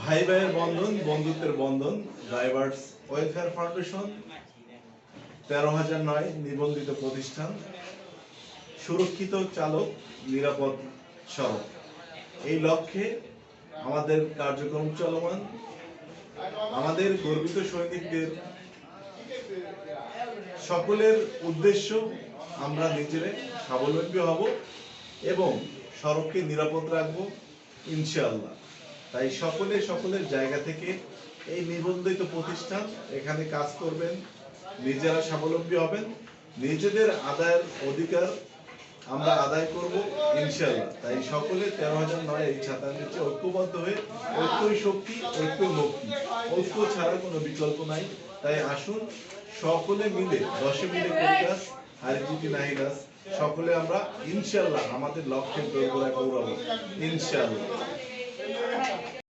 ভাই ভাইয়ের বন্ধন, বন্ধুত্বের বন্ধন, ড্রাইভার্স ওয়েলফেয়ার ফাউন্ডেশন ১৩,০০০ নিবন্ধিত প্রতিষ্ঠান, সুরক্ষিত চালক, নিরাপদ সড়ক, এই লক্ষ্যে আমাদের কার্যক্রম চলমান। আমাদের গর্বিত সৈনিকদের সকলের উদ্দেশ্য আমরা নিজেরা স্বাবলম্বী হব এবং সড়ককে নিরাপদ রাখবো ইনশাআল্লাহ। তাই সকলের জায়গা থেকে এই নিবন্ধিত প্রতিষ্ঠান এখানে কাজ করবেন, নিজেরা স্বাবলম্বী হবেন, নিজেদের আদায়ের অধিকার আমরা আদায় করব ইনশাআল্লাহ। তাই সকলে ১৩,০০০ এই ছাতার নিচে ঐক্যবদ্ধ হয়ে, ঐক্যই শক্তি, ঐক্য মুক্তি, ঐক্য ছাড়া কোনো বিকল্প নাই। তাই আসুন সকলে মিলে ১০ মিলে করি কাজ, আর জিটি নাহি কাজ, সকলে আমরা ইনশাআল্লাহ আমাদের লক্ষ্যের দোরগোড়ায় গৌরব ইনশাআল্লাহ।